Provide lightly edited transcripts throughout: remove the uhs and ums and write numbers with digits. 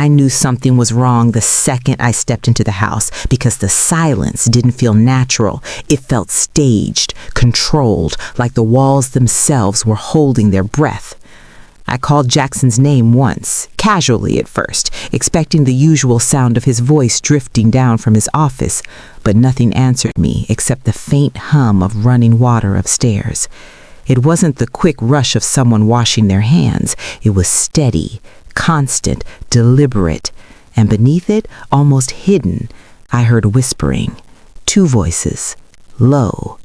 I knew something was wrong the second I stepped into the house because the silence didn't feel natural. It felt staged, controlled, like the walls themselves were holding their breath. I called Jackson's name once, casually at first, expecting the usual sound of his voice drifting down from his office, but nothing answered me except the faint hum of running water upstairs. It wasn't the quick rush of someone washing their hands. It was steady, constant, deliberate, and beneath it, almost hidden, I heard whispering. 2 voices, low,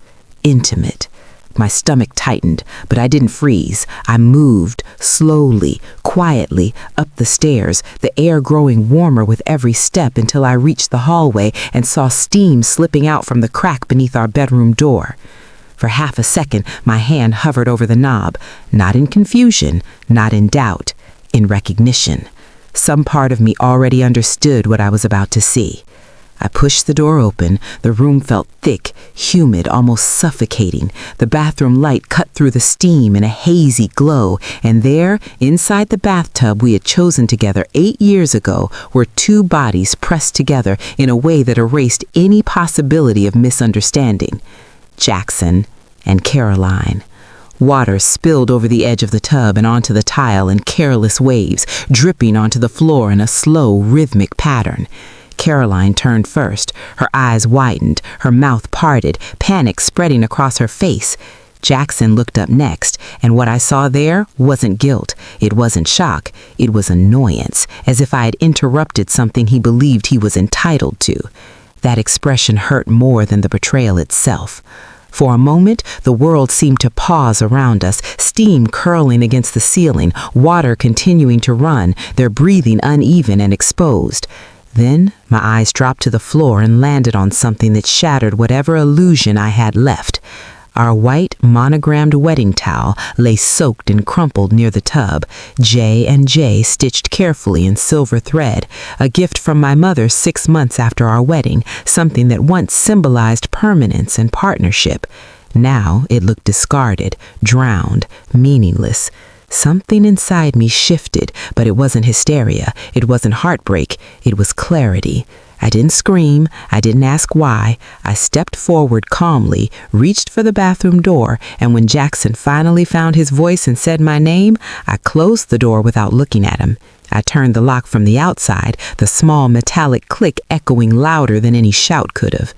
intimate. My stomach tightened, but I didn't freeze. I moved, slowly, quietly, up the stairs, the air growing warmer with every step until I reached the hallway and saw steam slipping out from the crack beneath our bedroom door. For half a second, my hand hovered over the knob, not in confusion, not in doubt, in recognition. Some part of me already understood what I was about to see. I pushed the door open. The room felt thick, humid, almost suffocating. The bathroom light cut through the steam in a hazy glow, and there, inside the bathtub we had chosen together 8 years ago, were 2 bodies pressed together in a way that erased any possibility of misunderstanding. Jackson and Caroline. Water spilled over the edge of the tub and onto the tile in careless waves, dripping onto the floor in a slow, rhythmic pattern. Caroline turned first. Her eyes widened, her mouth parted, panic spreading across her face. Jackson looked up next, and what I saw there wasn't guilt. It wasn't shock. It was annoyance, as if I had interrupted something he believed he was entitled to. That expression hurt more than the betrayal itself. For a moment, the world seemed to pause around us, steam curling against the ceiling, water continuing to run, their breathing uneven and exposed. Then my eyes dropped to the floor and landed on something that shattered whatever illusion I had left. Our white, monogrammed wedding towel lay soaked and crumpled near the tub, J and J stitched carefully in silver thread, a gift from my mother 6 months after our wedding, something that once symbolized permanence and partnership. Now it looked discarded, drowned, meaningless. Something inside me shifted, but it wasn't hysteria, it wasn't heartbreak, it was clarity. I didn't scream, I didn't ask why. I stepped forward calmly, reached for the bathroom door, and when Jackson finally found his voice and said my name, I closed the door without looking at him. I turned the lock from the outside, the small metallic click echoing louder than any shout could have.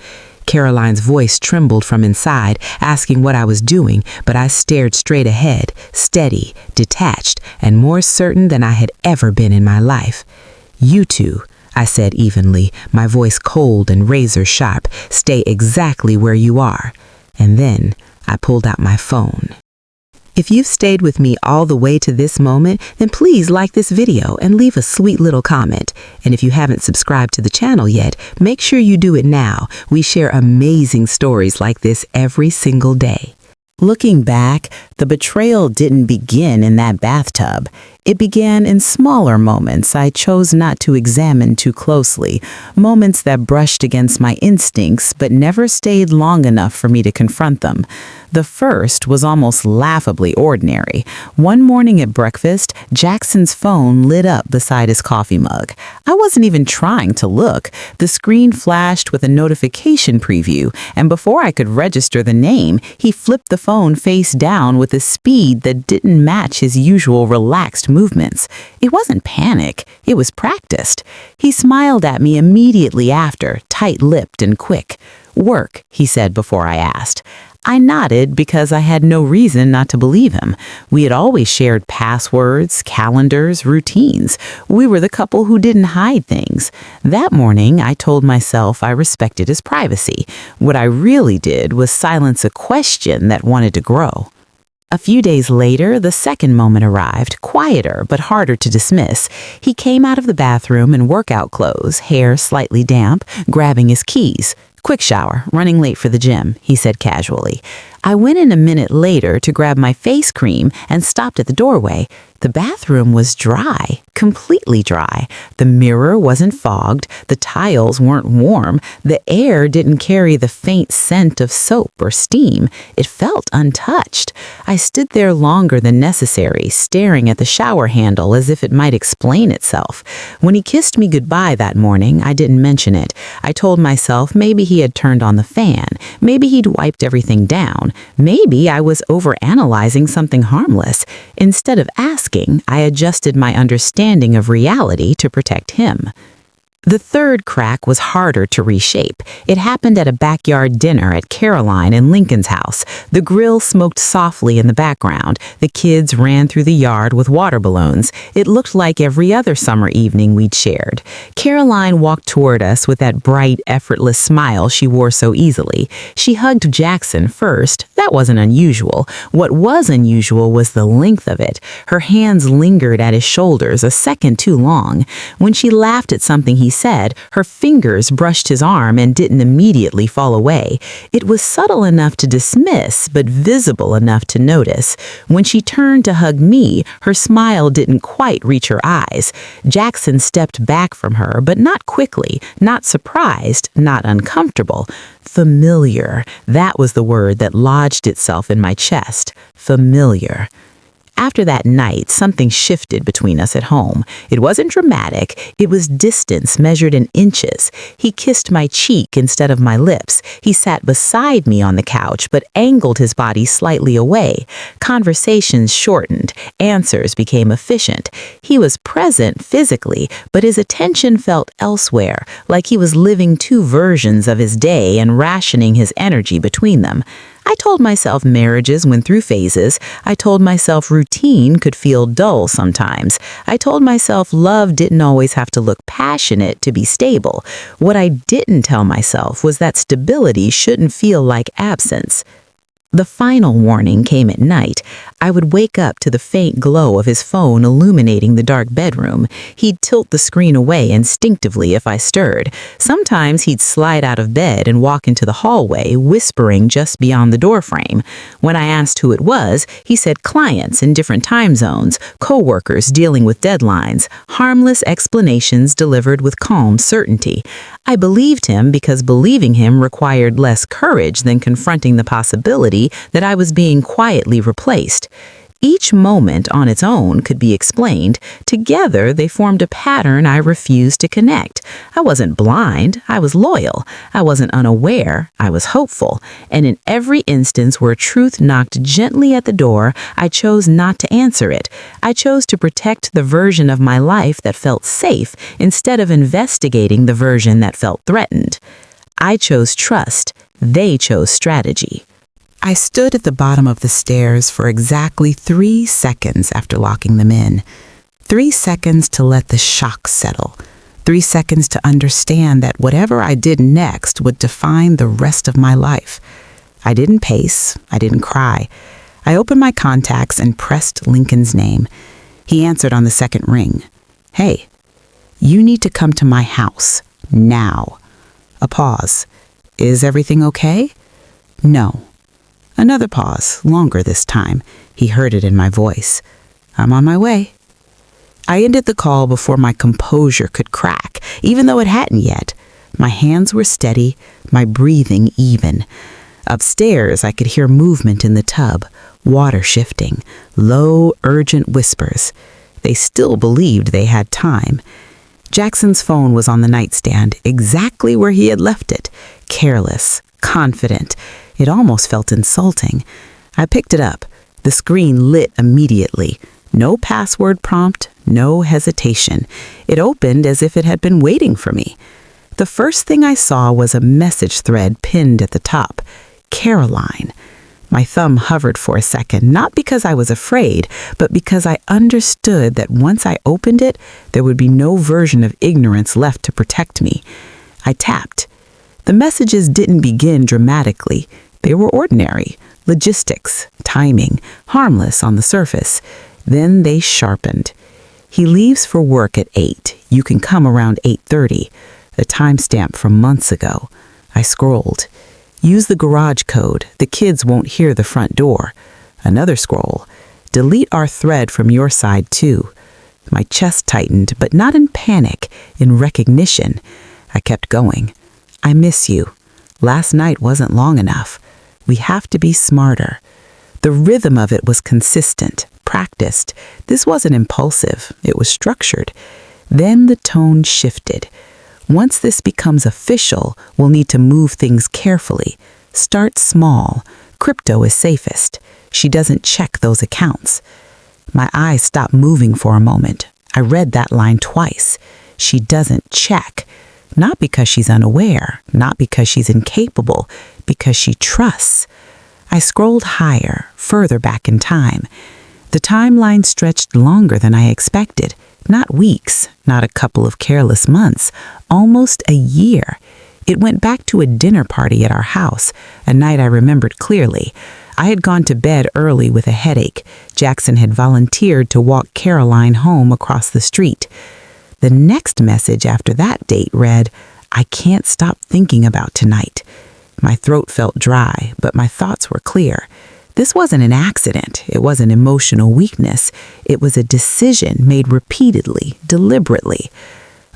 Caroline's voice trembled from inside, asking what I was doing, but I stared straight ahead, steady, detached, and more certain than I had ever been in my life. "You two," I said evenly, my voice cold and razor sharp, "stay exactly where you are." And then I pulled out my phone. If you've stayed with me all the way to this moment, then please like this video and leave a sweet little comment. And if you haven't subscribed to the channel yet, make sure you do it now. We share amazing stories like this every single day. Looking back, the betrayal didn't begin in that bathtub. It began in smaller moments I chose not to examine too closely, moments that brushed against my instincts but never stayed long enough for me to confront them. The first was almost laughably ordinary. One morning at breakfast, Jackson's phone lit up beside his coffee mug. I wasn't even trying to look. The screen flashed with a notification preview, and before I could register the name, he flipped the phone face down with a speed that didn't match his usual relaxed movements. It wasn't panic, it was practiced. He smiled at me immediately after, tight-lipped and quick. "Work," he said before I asked. I nodded because I had no reason not to believe him. We had always shared passwords, calendars, routines. We were the couple who didn't hide things. That morning, I told myself I respected his privacy. What I really did was silence a question that wanted to grow. A few days later, the second moment arrived, quieter but harder to dismiss. He came out of the bathroom in workout clothes, hair slightly damp, grabbing his keys. "Quick shower, running late for the gym," he said casually. I went in a minute later to grab my face cream and stopped at the doorway. The bathroom was dry, completely dry. The mirror wasn't fogged, the tiles weren't warm, the air didn't carry the faint scent of soap or steam. It felt untouched. I stood there longer than necessary, staring at the shower handle as if it might explain itself. When he kissed me goodbye that morning, I didn't mention it. I told myself maybe he had turned on the fan, maybe he'd wiped everything down, maybe I was overanalyzing something harmless. Instead of asking, I adjusted my understanding of reality to protect him. The third crack was harder to reshape. It happened at a backyard dinner at Caroline and Lincoln's house. The grill smoked softly in the background. The kids ran through the yard with water balloons. It looked like every other summer evening we'd shared. Caroline walked toward us with that bright, effortless smile she wore so easily. She hugged Jackson first. That wasn't unusual. What was unusual was the length of it. Her hands lingered at his shoulders a second too long. When she laughed at something he said, her fingers brushed his arm and didn't immediately fall away. It was subtle enough to dismiss, but visible enough to notice. When she turned to hug me, her smile didn't quite reach her eyes. Jackson stepped back from her, but not quickly, not surprised, not uncomfortable. Familiar. That was the word that lodged itself in my chest. Familiar. After that night, something shifted between us at home. It wasn't dramatic. It was distance measured in inches. He kissed my cheek instead of my lips. He sat beside me on the couch, but angled his body slightly away. Conversations shortened. Answers became efficient. He was present physically, but his attention felt elsewhere, like he was living two versions of his day and rationing his energy between them. I told myself marriages went through phases. I told myself routine could feel dull sometimes. I told myself love didn't always have to look passionate to be stable. What I didn't tell myself was that stability shouldn't feel like absence. The final warning came at night. I would wake up to the faint glow of his phone illuminating the dark bedroom. He'd tilt the screen away instinctively if I stirred. Sometimes he'd slide out of bed and walk into the hallway, whispering just beyond the doorframe. When I asked who it was, he said clients in different time zones, co-workers dealing with deadlines, harmless explanations delivered with calm certainty. I believed him because believing him required less courage than confronting the possibility that I was being quietly replaced. Each moment on its own could be explained. Together, they formed a pattern I refused to connect. I wasn't blind, I was loyal. I wasn't unaware, I was hopeful. And in every instance where truth knocked gently at the door, I chose not to answer it. I chose to protect the version of my life that felt safe instead of investigating the version that felt threatened. I chose trust. They chose strategy. I stood at the bottom of the stairs for exactly 3 seconds after locking them in. 3 seconds to let the shock settle. 3 seconds to understand that whatever I did next would define the rest of my life. I didn't pace. I didn't cry. I opened my contacts and pressed Lincoln's name. He answered on the second ring. "Hey, you need to come to my house. Now." A pause. "Is everything okay?" "No." Another pause, longer this time. He heard it in my voice. "I'm on my way." I ended the call before my composure could crack, even though it hadn't yet. My hands were steady, my breathing even. Upstairs, I could hear movement in the tub, water shifting, low, urgent whispers. They still believed they had time. Jackson's phone was on the nightstand, exactly where he had left it, careless, confident. It almost felt insulting. I picked it up. The screen lit immediately. No password prompt, no hesitation. It opened as if it had been waiting for me. The first thing I saw was a message thread pinned at the top. Caroline. My thumb hovered for a second, not because I was afraid, but because I understood that once I opened it, there would be no version of ignorance left to protect me. I tapped. The messages didn't begin dramatically. They were ordinary, logistics, timing, harmless on the surface. Then they sharpened. He leaves for work at 8. You can come around 8:30. A timestamp from months ago. I scrolled. Use the garage code. The kids won't hear the front door. Another scroll. Delete our thread from your side too. My chest tightened, but not in panic, in recognition. I kept going. I miss you. Last night wasn't long enough. We have to be smarter. The rhythm of it was consistent, practiced. This wasn't impulsive. It was structured. Then the tone shifted. Once this becomes official, we'll need to move things carefully. Start small. Crypto is safest. She doesn't check those accounts. My eyes stopped moving for a moment. I read that line twice. She doesn't check. Not because she's unaware, not because she's incapable, because she trusts. I scrolled higher, further back in time. The timeline stretched longer than I expected. Not weeks, not a couple of careless months, almost a year. It went back to a dinner party at our house, a night I remembered clearly. I had gone to bed early with a headache. Jackson had volunteered to walk Caroline home across the street. The next message after that date read, "I can't stop thinking about tonight." My throat felt dry, but my thoughts were clear. This wasn't an accident. It wasn't emotional weakness. It was a decision made repeatedly, deliberately.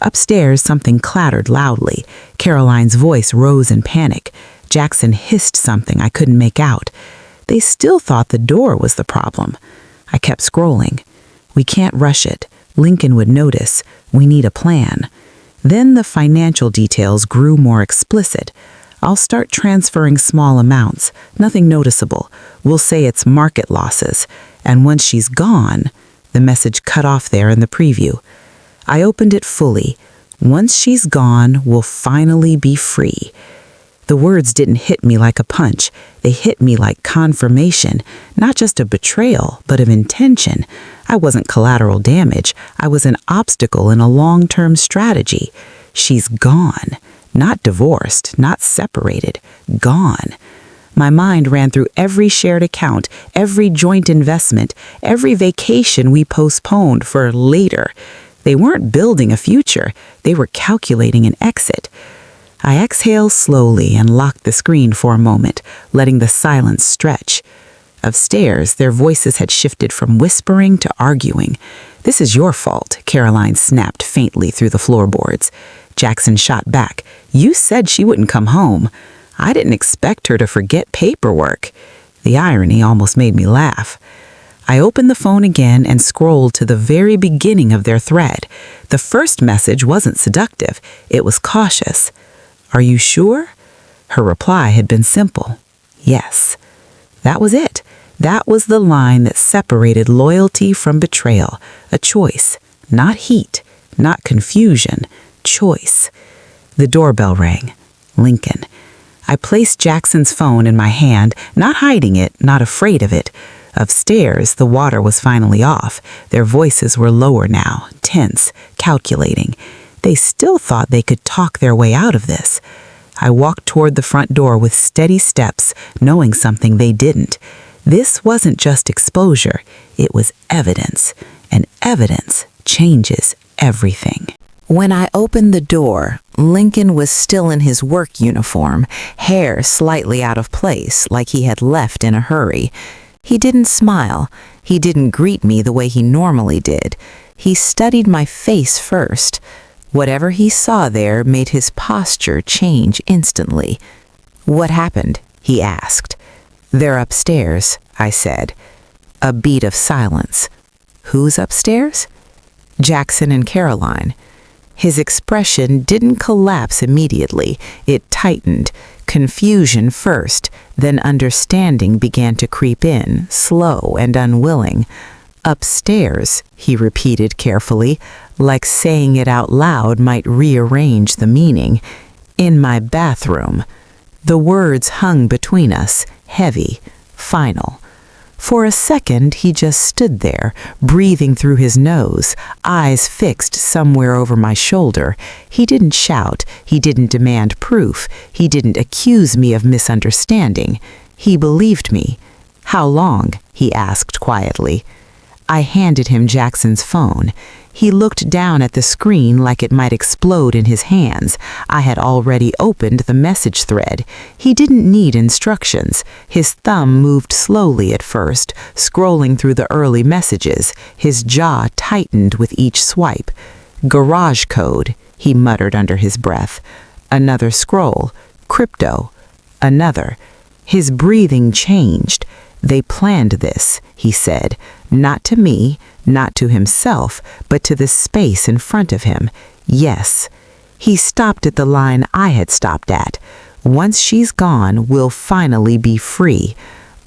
Upstairs, something clattered loudly. Caroline's voice rose in panic. Jackson hissed something I couldn't make out. They still thought the door was the problem. I kept scrolling. We can't rush it. Lincoln would notice. We need a plan. Then the financial details grew more explicit. I'll start transferring small amounts, nothing noticeable. We'll say it's market losses. And once she's gone, the message cut off there in the preview. I opened it fully. Once she's gone, we'll finally be free. The words didn't hit me like a punch. They hit me like confirmation, not just of betrayal, but of intention. I wasn't collateral damage. I was an obstacle in a long-term strategy. She's gone. Not divorced, not separated, gone. My mind ran through every shared account, every joint investment, every vacation we postponed for later. They weren't building a future, they were calculating an exit. I exhaled slowly and locked the screen for a moment, letting the silence stretch. Upstairs, their voices had shifted from whispering to arguing. "This is your fault," Caroline snapped faintly through the floorboards. Jackson shot back. "You said she wouldn't come home. I didn't expect her to forget paperwork." The irony almost made me laugh. I opened the phone again and scrolled to the very beginning of their thread. The first message wasn't seductive. It was cautious. "Are you sure?" Her reply had been simple. "Yes." That was it. That was the line that separated loyalty from betrayal. A choice. Not heat. Not confusion. Choice. The doorbell rang. Lincoln. I placed Jackson's phone in my hand, not hiding it, not afraid of it. Upstairs, the water was finally off. Their voices were lower now, tense, calculating. They still thought they could talk their way out of this. I walked toward the front door with steady steps, knowing something they didn't. This wasn't just exposure, it was evidence, and evidence changes everything. When I opened the door, Lincoln was still in his work uniform, hair slightly out of place, like he had left in a hurry. He didn't smile. He didn't greet me the way he normally did. He studied my face first. Whatever he saw there made his posture change instantly. "What happened?" he asked. "They're upstairs," I said. A beat of silence. "Who's upstairs?" "Jackson and Caroline." His expression didn't collapse immediately. It tightened. Confusion first, then understanding began to creep in, slow and unwilling. "Upstairs," he repeated carefully, like saying it out loud might rearrange the meaning. "In my bathroom." The words hung between us, heavy, final. For a second, he just stood there, breathing through his nose, eyes fixed somewhere over my shoulder. He didn't shout. He didn't demand proof. He didn't accuse me of misunderstanding. He believed me. "How long?" he asked quietly. I handed him Jackson's phone. He looked down at the screen like it might explode in his hands. I had already opened the message thread. He didn't need instructions. His thumb moved slowly at first, scrolling through the early messages. His jaw tightened with each swipe. "Garage code," he muttered under his breath. Another scroll. "Crypto." Another. His breathing changed. "They planned this," he said, not to me, not to himself, but to the space in front of him. Yes. He stopped at the line I had stopped at. "Once she's gone, we'll finally be free."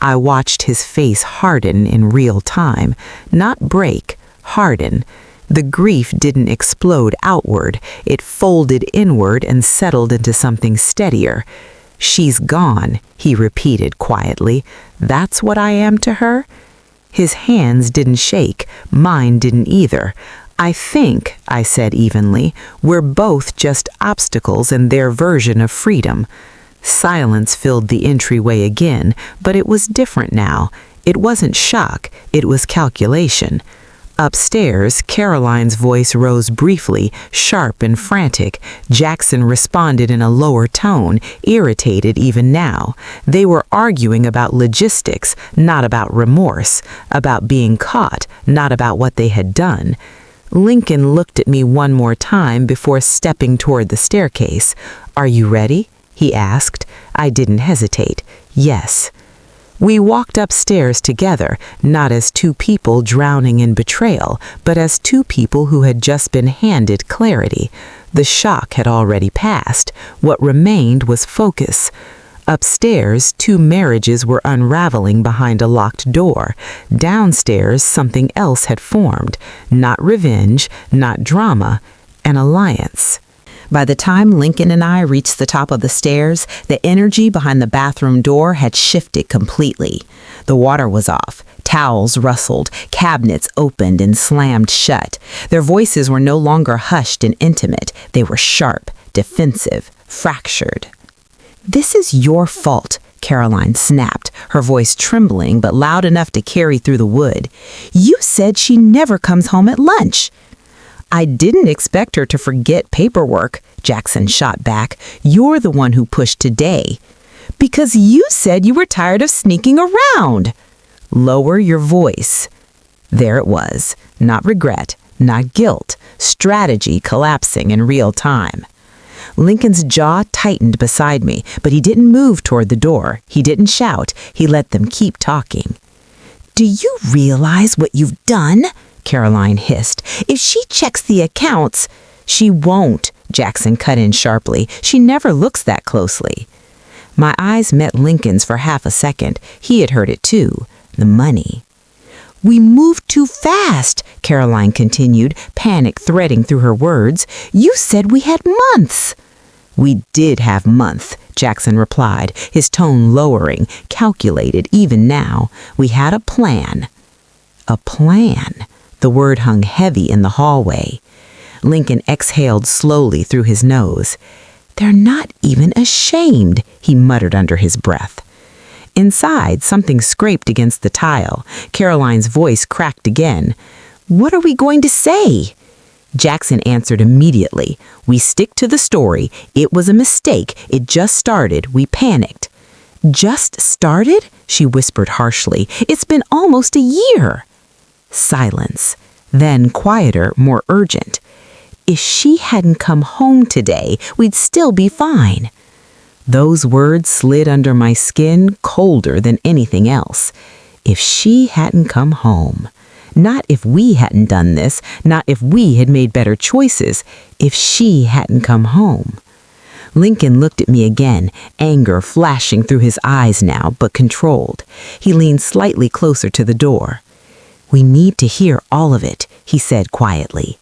I watched his face harden in real time, not break, harden. The grief didn't explode outward. It folded inward and settled into something steadier. "She's gone," he repeated quietly. "That's what I am to her?" His hands didn't shake. Mine didn't either. "I think," I said evenly, "we're both just obstacles in their version of freedom." Silence filled the entryway again, but it was different now. It wasn't shock, it was calculation. Upstairs, Caroline's voice rose briefly, sharp and frantic. Jackson responded in a lower tone, irritated even now. They were arguing about logistics, not about remorse, about being caught, not about what they had done. Lincoln looked at me one more time before stepping toward the staircase. "Are you ready?" he asked. I didn't hesitate. "Yes." We walked upstairs together, not as two people drowning in betrayal, but as two people who had just been handed clarity. The shock had already passed. What remained was focus. Upstairs, two marriages were unraveling behind a locked door. Downstairs, something else had formed. Not revenge, not drama, an alliance. By the time Lincoln and I reached the top of the stairs, the energy behind the bathroom door had shifted completely. The water was off, towels rustled, cabinets opened and slammed shut. Their voices were no longer hushed and intimate. They were sharp, defensive, fractured. "This is your fault," Caroline snapped, her voice trembling but loud enough to carry through the wood. "You said she never comes home at lunch." "I didn't expect her to forget paperwork," Jackson shot back. "You're the one who pushed today." "Because you said you were tired of sneaking around." "Lower your voice." There it was. Not regret, not guilt. Strategy collapsing in real time. Lincoln's jaw tightened beside me, but he didn't move toward the door. He didn't shout. He let them keep talking. "Do you realize what you've done?" Caroline hissed. "If she checks the accounts—" "She won't," Jackson cut in sharply. "She never looks that closely." My eyes met Lincoln's for half a second. He had heard it too. The money. "We moved too fast," Caroline continued, panic threading through her words. "You said we had months." "We did have months," Jackson replied, his tone lowering, calculated even now. "We had a plan." A plan. The word hung heavy in the hallway. Lincoln exhaled slowly through his nose. "They're not even ashamed," he muttered under his breath. Inside, something scraped against the tile. Caroline's voice cracked again. "What are we going to say?" Jackson answered immediately. "We stick to the story. It was a mistake. It just started. We panicked." "Just started?" she whispered harshly. "It's been almost a year." Silence. Then quieter, more urgent. "If she hadn't come home today, we'd still be fine." Those words slid under my skin colder than anything else. If she hadn't come home. Not if we hadn't done this, not if we had made better choices. If she hadn't come home. Lincoln looked at me again, anger flashing through his eyes now, but controlled. He leaned slightly closer to the door. "We need to hear all of it," he said quietly.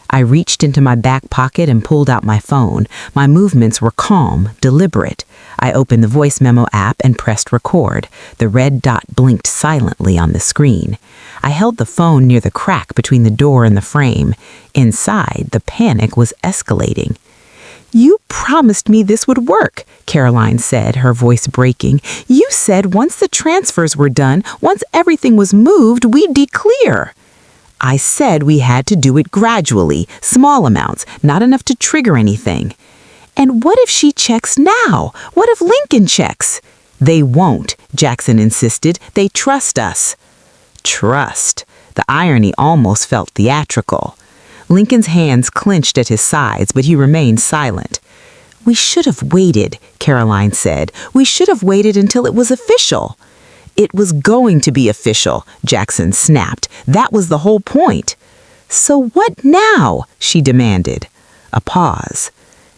I reached into my back pocket and pulled out my phone. My movements were calm, deliberate. I opened the voice memo app and pressed record. The red dot blinked silently on the screen. I held the phone near the crack between the door and the frame. Inside, the panic was escalating. "You promised me this would work," Caroline said, her voice breaking. "You said once the transfers were done, once everything was moved, we'd be clear." I said we had to do it gradually, small amounts, not enough to trigger anything. And what if she checks now? What if Lincoln checks? They won't, Jackson insisted. They trust us. Trust. The irony almost felt theatrical. Lincoln's hands clenched at his sides, but he remained silent. We should have waited, Caroline said. We should have waited until it was official. It was going to be official, Jackson snapped. That was the whole point. So what now? She demanded. A pause.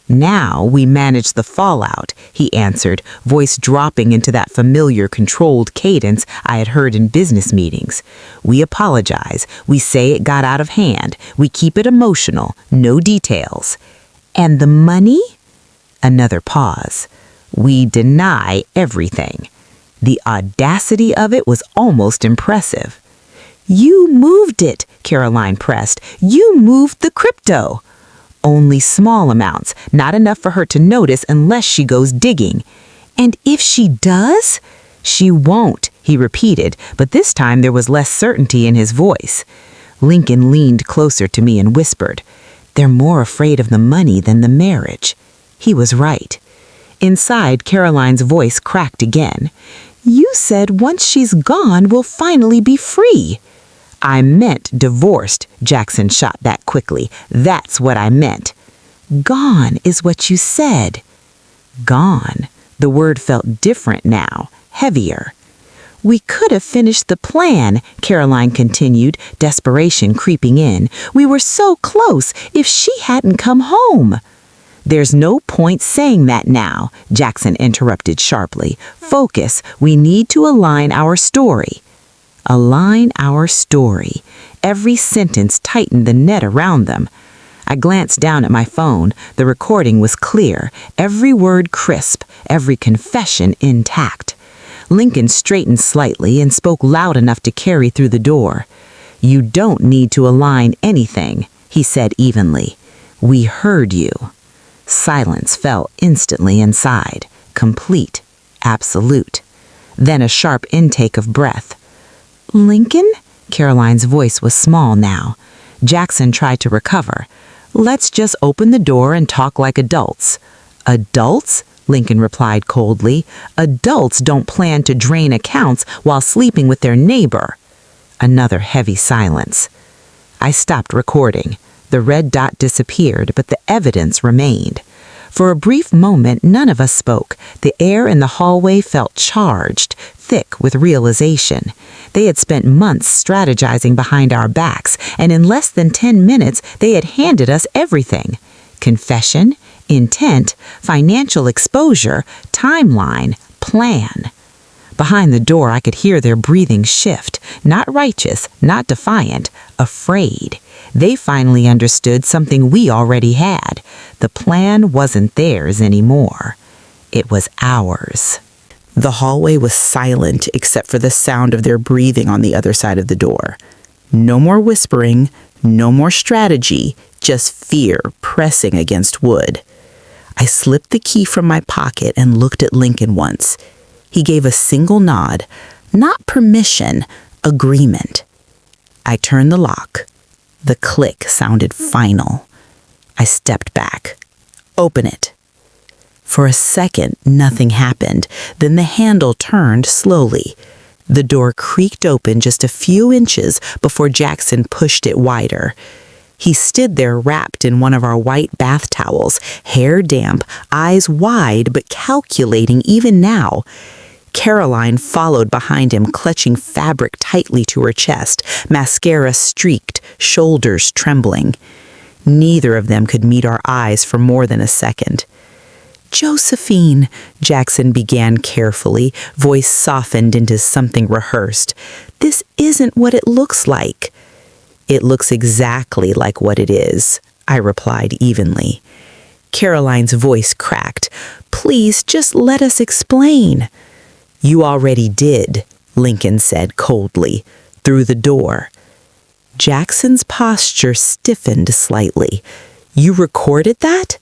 Now we manage the fallout, he answered, voice dropping into that familiar controlled cadence I had heard in business meetings. We apologize. We say it got out of hand. We keep it emotional. No details. And the money? Another pause. We deny everything. The audacity of it was almost impressive. You moved it, Caroline pressed. You moved the crypto. Only small amounts, not enough for her to notice unless she goes digging. And if she does? She won't, he repeated, but this time there was less certainty in his voice. Lincoln leaned closer to me and whispered, They're more afraid of the money than the marriage. He was right. Inside, Caroline's voice cracked again. You said once she's gone, we'll finally be free. I meant divorced, Jackson shot back quickly. That's what I meant. Gone is what you said. Gone. The word felt different now, heavier. We could have finished the plan, Caroline continued, desperation creeping in. We were so close if she hadn't come home. There's no point saying that now, Jackson interrupted sharply. Focus. We need to align our story. Align our story. Every sentence tightened the net around them. I glanced down at my phone. The recording was clear, every word crisp, every confession intact. Lincoln straightened slightly and spoke loud enough to carry through the door. You don't need to align anything, he said evenly. We heard you. Silence fell instantly inside, complete, absolute. Then a sharp intake of breath. Lincoln? Caroline's voice was small now. Jackson tried to recover. Let's just open the door and talk like adults. Adults? Lincoln replied coldly. Adults don't plan to drain accounts while sleeping with their neighbor. Another heavy silence. I stopped recording. The red dot disappeared, but the evidence remained. For a brief moment, none of us spoke. The air in the hallway felt charged, thick with realization. They had spent months strategizing behind our backs, and in less than 10 minutes, they had handed us everything. Confession, intent, financial exposure, timeline, plan. Behind the door, I could hear their breathing shift, not righteous, not defiant, afraid. They finally understood something we already had. The plan wasn't theirs anymore. It was ours. The hallway was silent except for the sound of their breathing on the other side of the door. No more whispering, no more strategy, just fear pressing against wood. I slipped the key from my pocket and looked at Lincoln once. He gave a single nod, not permission, agreement. I turned the lock. The click sounded final. I stepped back. Open it. For a second, nothing happened. Then the handle turned slowly. The door creaked open just a few inches before Jackson pushed it wider. He stood there wrapped in one of our white bath towels, hair damp, eyes wide but calculating even now. Caroline followed behind him, clutching fabric tightly to her chest, mascara streaked, shoulders trembling. Neither of them could meet our eyes for more than a second. Josephine, Jackson began carefully, voice softened into something rehearsed. This isn't what it looks like. It looks exactly like what it is, I replied evenly. Caroline's voice cracked. Please, just let us explain. You already did, Lincoln said coldly, through the door. Jackson's posture stiffened slightly. You recorded that?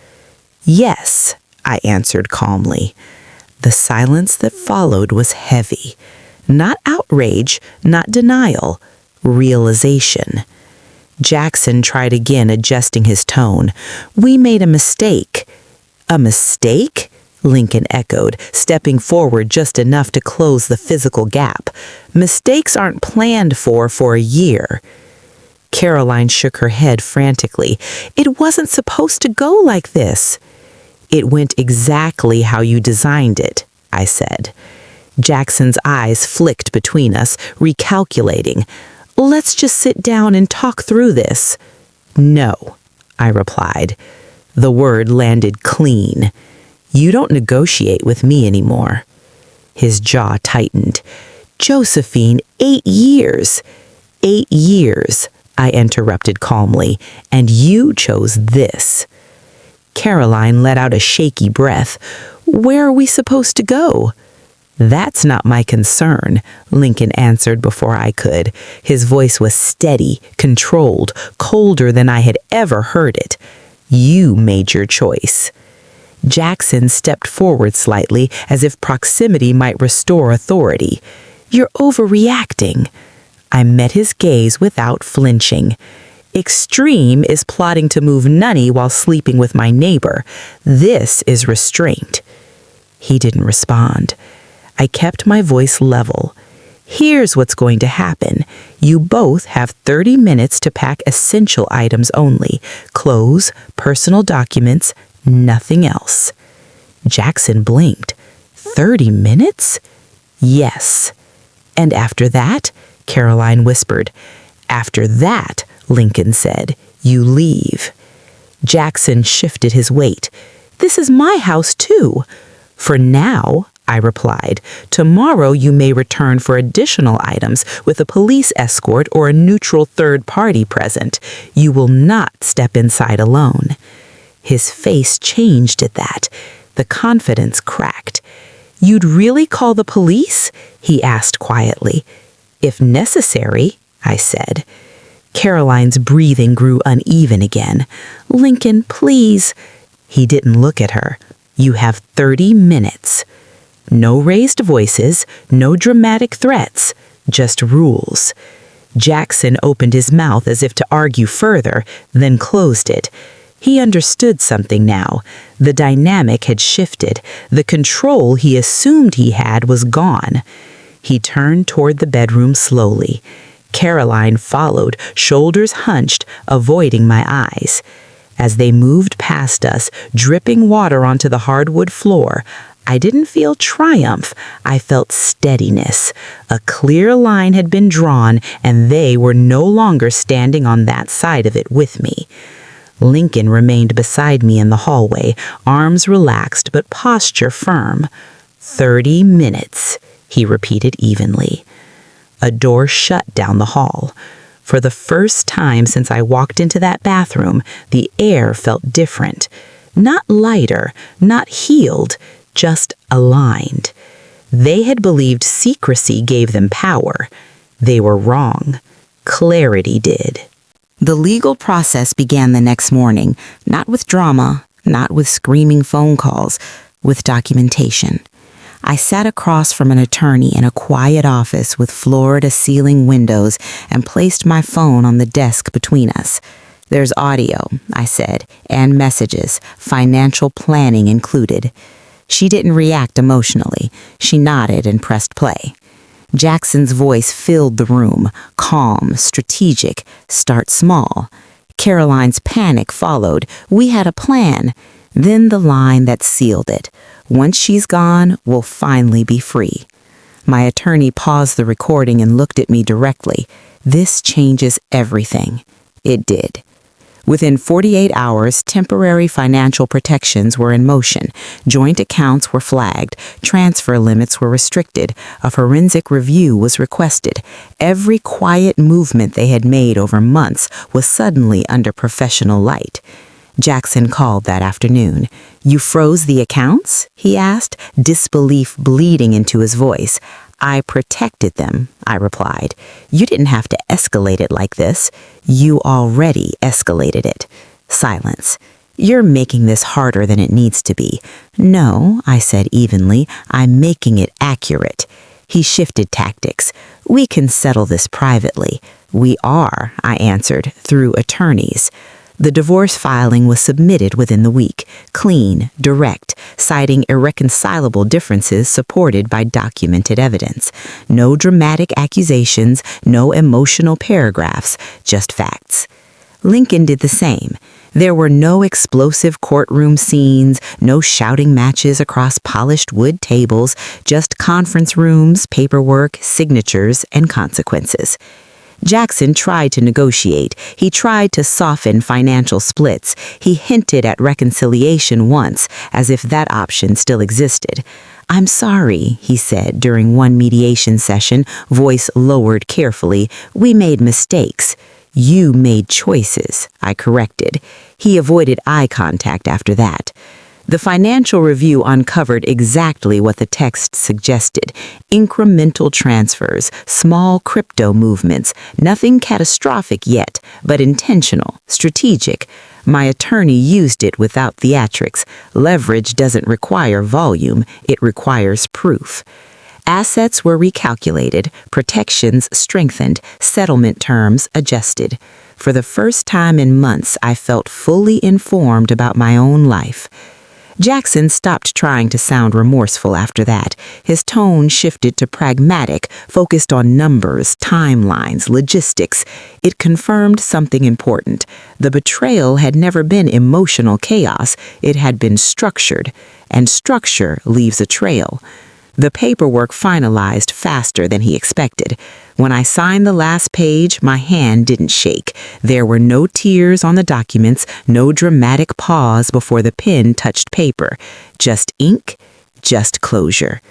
Yes, I answered calmly. The silence that followed was heavy. Not outrage, not denial, realization. Jackson tried again, adjusting his tone. "We made a mistake." "A mistake?" Lincoln echoed, stepping forward just enough to close the physical gap. "Mistakes aren't planned for a year." Caroline shook her head frantically. "It wasn't supposed to go like this." "It went exactly how you designed it," I said. Jackson's eyes flicked between us, recalculating. "Let's just sit down and talk through this." "No," I replied. The word landed clean. "You don't negotiate with me anymore." His jaw tightened. "Josephine, 8 years." "8 years," I interrupted calmly, "and you chose this." Caroline let out a shaky breath. "Where are we supposed to go?" "That's not my concern," Lincoln answered before I could. His voice was steady, controlled, colder than I had ever heard it. "You made your choice." Jackson stepped forward slightly, as if proximity might restore authority. "You're overreacting." I met his gaze without flinching. "Extreme is plotting to move Nunny while sleeping with my neighbor. This is restraint." He didn't respond. I kept my voice level. "Here's what's going to happen. You both have 30 minutes to pack essential items only. Clothes, personal documents, nothing else." Jackson blinked. 30 minutes? "Yes." "And after that?" Caroline whispered. "After that," Lincoln said, "you leave." Jackson shifted his weight. "This is my house too." "For now," I replied. "Tomorrow you may return for additional items with a police escort or a neutral third party present. You will not step inside alone." His face changed at that. The confidence cracked. "You'd really call the police?" he asked quietly. "If necessary," I said. Caroline's breathing grew uneven again. "Lincoln, please." He didn't look at her. "You have 30 minutes. No raised voices, no dramatic threats, just rules." Jackson opened his mouth as if to argue further, then closed it. He understood something now. The dynamic had shifted. The control he assumed he had was gone. He turned toward the bedroom slowly. Caroline followed, shoulders hunched, avoiding my eyes. As they moved past us, dripping water onto the hardwood floor, I didn't feel triumph. I felt steadiness. A clear line had been drawn, and they were no longer standing on that side of it with me. Lincoln remained beside me in the hallway, arms relaxed but posture firm. 30 minutes, he repeated evenly. A door shut down the hall. For the first time since I walked into that bathroom, the air felt different. Not lighter, not healed, just aligned. They had believed secrecy gave them power. They were wrong. Clarity did. The legal process began the next morning, not with drama, not with screaming phone calls, with documentation. I sat across from an attorney in a quiet office with floor-to-ceiling windows and placed my phone on the desk between us. "There's audio," I said, "and messages, financial planning included." She didn't react emotionally. She nodded and pressed play. Jackson's voice filled the room, calm, strategic, start small. Caroline's panic followed. "We had a plan." Then the line that sealed it. "Once she's gone, we'll finally be free." My attorney paused the recording and looked at me directly. "This changes everything." It did. Within 48 hours, temporary financial protections were in motion. Joint accounts were flagged. Transfer limits were restricted. A forensic review was requested. Every quiet movement they had made over months was suddenly under professional light. Jackson called that afternoon. "You froze the accounts?" he asked, disbelief bleeding into his voice. "I protected them," I replied. "You didn't have to escalate it like this. You already escalated it." Silence. "You're making this harder than it needs to be." "No," I said evenly, "I'm making it accurate." He shifted tactics. "We can settle this privately." "We are," I answered, "through attorneys." The divorce filing was submitted within the week, clean, direct, citing irreconcilable differences supported by documented evidence. No dramatic accusations, no emotional paragraphs, just facts. Lincoln did the same. There were no explosive courtroom scenes, no shouting matches across polished wood tables, just conference rooms, paperwork, signatures, and consequences. Jackson tried to negotiate. He tried to soften financial splits. He hinted at reconciliation once, as if that option still existed. "I'm sorry," he said during one mediation session, voice lowered carefully. "We made mistakes." "You made choices," I corrected. He avoided eye contact after that. The financial review uncovered exactly what the text suggested: incremental transfers, small crypto movements, nothing catastrophic yet, but intentional, strategic. My attorney used it without theatrics. Leverage doesn't require volume, it requires proof. Assets were recalculated, protections strengthened, settlement terms adjusted. For the first time in months, I felt fully informed about my own life. Jackson stopped trying to sound remorseful after that. His tone shifted to pragmatic, focused on numbers, timelines, logistics. It confirmed something important. The betrayal had never been emotional chaos. It had been structured, and structure leaves a trail. The paperwork finalized faster than he expected. When I signed the last page, my hand didn't shake. There were no tears on the documents, no dramatic pause before the pen touched paper. Just ink, just closure.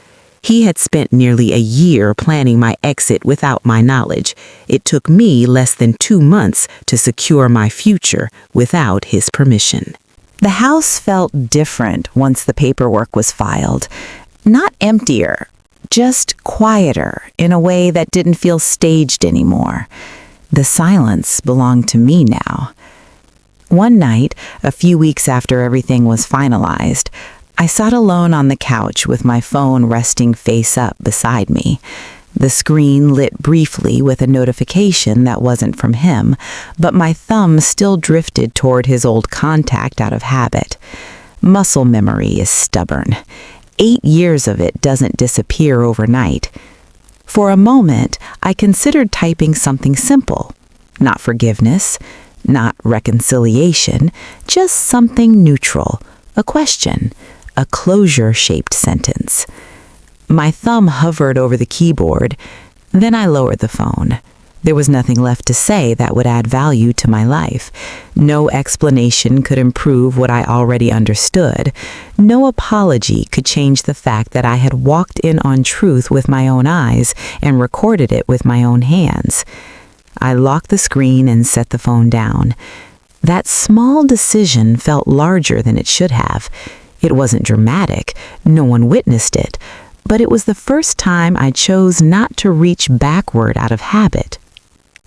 He had spent nearly a year planning my exit without my knowledge. It took me less than 2 months to secure my future without his permission. The house felt different once the paperwork was filed. Not emptier, just quieter in a way that didn't feel staged anymore. The silence belonged to me now. One night, a few weeks after everything was finalized, I sat alone on the couch with my phone resting face up beside me. The screen lit briefly with a notification that wasn't from him, but my thumb still drifted toward his old contact out of habit. Muscle memory is stubborn. 8 years of it doesn't disappear overnight. For a moment, I considered typing something simple. Not forgiveness, not reconciliation, just something neutral, a question, a closure-shaped sentence. My thumb hovered over the keyboard, then I lowered the phone. There was nothing left to say that would add value to my life. No explanation could improve what I already understood. No apology could change the fact that I had walked in on truth with my own eyes and recorded it with my own hands. I locked the screen and set the phone down. That small decision felt larger than it should have. It wasn't dramatic. No one witnessed it. But it was the first time I chose not to reach backward out of habit.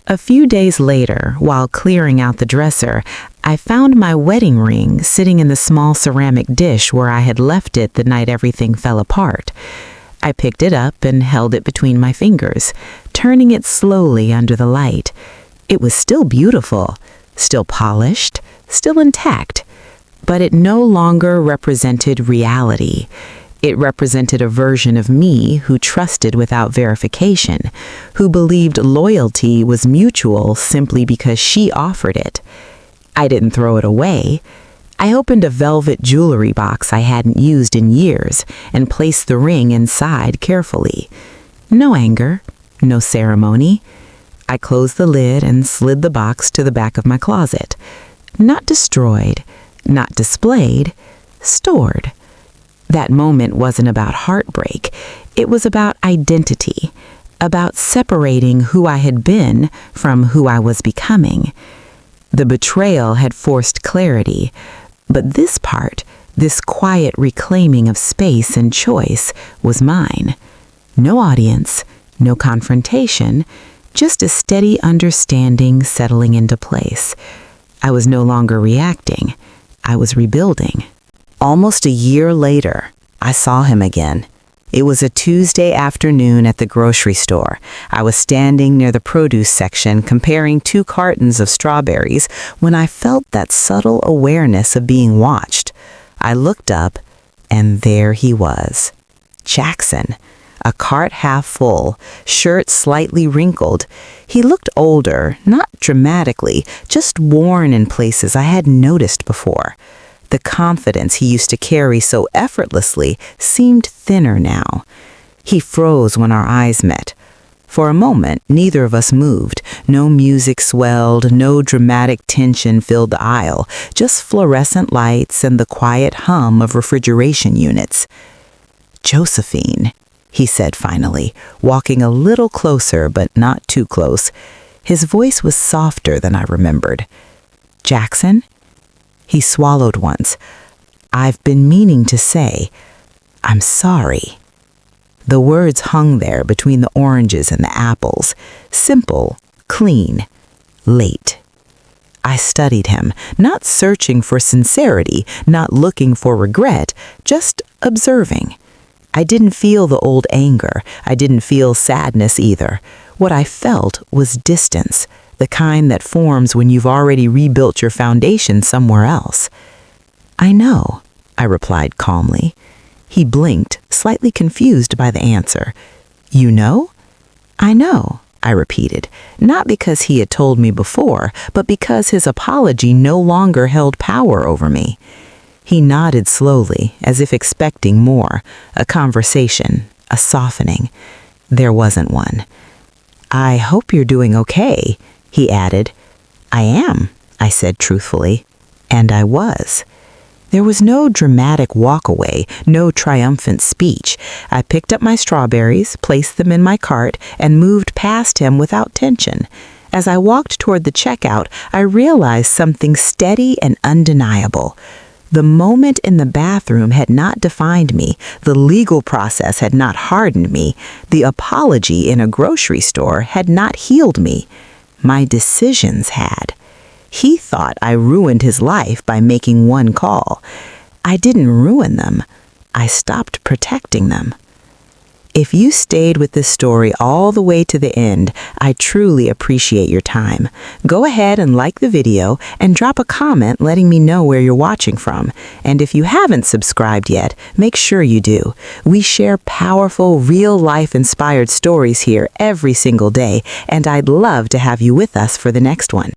A few days later, while clearing out the dresser, I found my wedding ring sitting in the small ceramic dish where I had left it the night everything fell apart. I picked it up and held it between my fingers, turning it slowly under the light. It was still beautiful, still polished, still intact, but it no longer represented reality. It represented a version of me who trusted without verification, who believed loyalty was mutual simply because she offered it. I didn't throw it away. I opened a velvet jewelry box I hadn't used in years and placed the ring inside carefully. No anger, no ceremony. I closed the lid and slid the box to the back of my closet. Not destroyed, not displayed, stored. That moment wasn't about heartbreak. It was about identity, about separating who I had been from who I was becoming. The betrayal had forced clarity, but this part, this quiet reclaiming of space and choice, was mine. No audience, no confrontation, just a steady understanding settling into place. I was no longer reacting. I was rebuilding. Almost a year later, I saw him again. It was a Tuesday afternoon at the grocery store. I was standing near the produce section comparing 2 cartons of strawberries when I felt that subtle awareness of being watched. I looked up, and there he was. Jackson. A cart half full, shirt slightly wrinkled. He looked older, not dramatically, just worn in places I hadn't noticed before. The confidence he used to carry so effortlessly seemed thinner now. He froze when our eyes met. For a moment, neither of us moved. No music swelled, no dramatic tension filled the aisle, just fluorescent lights and the quiet hum of refrigeration units. "Josephine," he said finally, walking a little closer but not too close. His voice was softer than I remembered. "Jackson?" He swallowed once. "I've been meaning to say, I'm sorry." The words hung there between the oranges and the apples. Simple, clean, late. I studied him, not searching for sincerity, not looking for regret, just observing. I didn't feel the old anger. I didn't feel sadness either. What I felt was distance, the kind that forms when you've already rebuilt your foundation somewhere else. "I know," I replied calmly. He blinked, slightly confused by the answer. "You know?" "I know," I repeated, not because he had told me before, but because his apology no longer held power over me. He nodded slowly, as if expecting more, a conversation, a softening. There wasn't one. "I hope you're doing okay," he added. "I am," I said truthfully, and I was. There was no dramatic walkaway, no triumphant speech. I picked up my strawberries, placed them in my cart, and moved past him without tension. As I walked toward the checkout, I realized something steady and undeniable. The moment in the bathroom had not defined me. The legal process had not hardened me. The apology in a grocery store had not healed me. My decisions had. He thought I ruined his life by making one call. I didn't ruin them. I stopped protecting them. If you stayed with this story all the way to the end, I truly appreciate your time. Go ahead and like the video and drop a comment letting me know where you're watching from. And if you haven't subscribed yet, make sure you do. We share powerful, real-life inspired stories here every single day, and I'd love to have you with us for the next one.